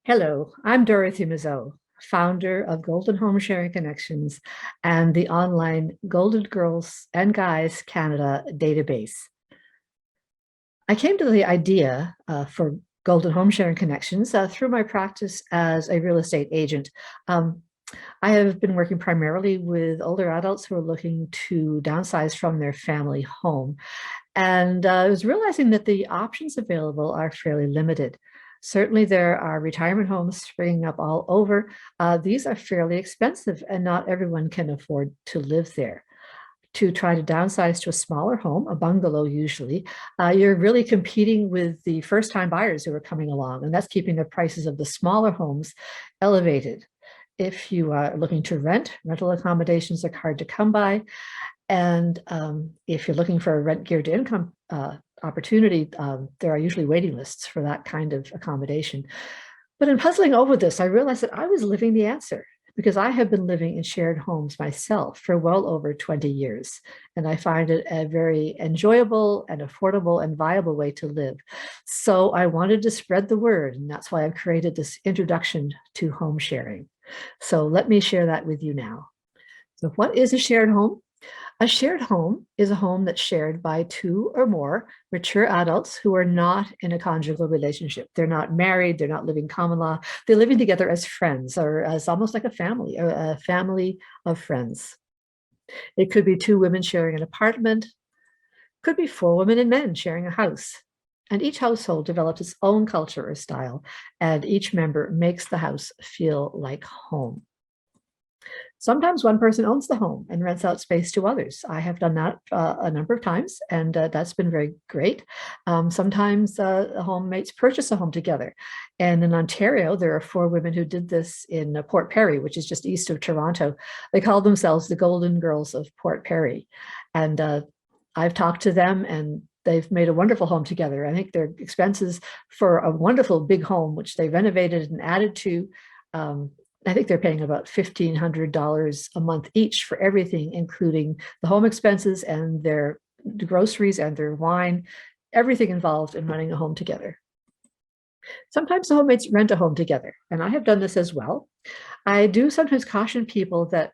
Hello, I'm Dorothy Mazeau, founder of Golden Home Sharing Connections and the online Golden Girls and Guys Canada database. I came to the idea for Golden Home Sharing Connections through my practice as a real estate agent. Um, I have been working primarily with older adults who are looking to downsize from their family home. And I was realizing that the options available are fairly limited. Certainly, there are retirement homes springing up all over. These are fairly expensive, and not everyone can afford to live there. To try to downsize to a smaller home, a bungalow usually, you're really competing with the first-time buyers who are coming along, and that's keeping the prices of the smaller homes elevated. If you are looking to rent, rental accommodations are hard to come by. And if you're looking for a rent geared income opportunity, there are usually waiting lists for that kind of accommodation. But in puzzling over this, I realized that I was living the answer because I have been living in shared homes myself for well over 20 years. And I find it a very enjoyable and affordable and viable way to live. So I wanted to spread the word, and that's why I've created this introduction to home sharing. So let me share that with you now. So what is a shared home? A shared home is a home that's shared by two or more mature adults who are not in a conjugal relationship. They're not married, they're not living common law, they're living together as friends or as almost like a family of friends. It could be two women sharing an apartment, could be four women and men sharing a house. And each household develops its own culture or style, and each member makes the house feel like home. Sometimes one person owns the home and rents out space to others. I have done that a number of times, and that's been very great. Sometimes homemates purchase a home together. And in Ontario, there are four women who did this in Port Perry, which is just east of Toronto. They call themselves the Golden Girls of Port Perry. And I've talked to them, and they've made a wonderful home together. I think their expenses for a wonderful big home, which they renovated and added to, um, I think they're paying about $1,500 a month each for everything, including the home expenses and their groceries and their wine, everything involved in running a home together. Sometimes the homemates rent a home together, and I have done this as well. I do sometimes caution people that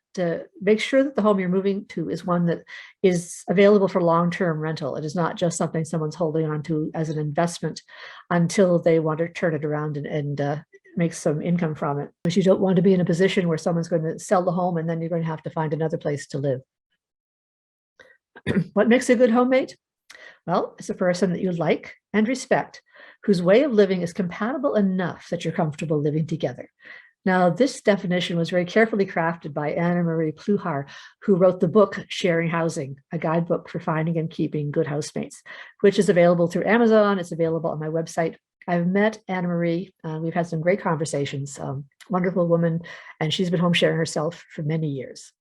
make sure that the home you're moving to is one that is available for long-term rental. It is not just something someone's holding on to as an investment until they want to turn it around and make some income from it. Because you don't want to be in a position where someone's going to sell the home and then you're going to have to find another place to live. What makes a good homemate? Well, it's a person that you like and respect, whose way of living is compatible enough that you're comfortable living together. Now, this definition was very carefully crafted by Anna Marie Pluhar, who wrote the book Sharing Housing, a guidebook for finding and keeping good housemates, which is available through Amazon. It's available on my website. I've met Anna Marie. We've had some great conversations. Wonderful woman, and she's been home sharing herself for many years.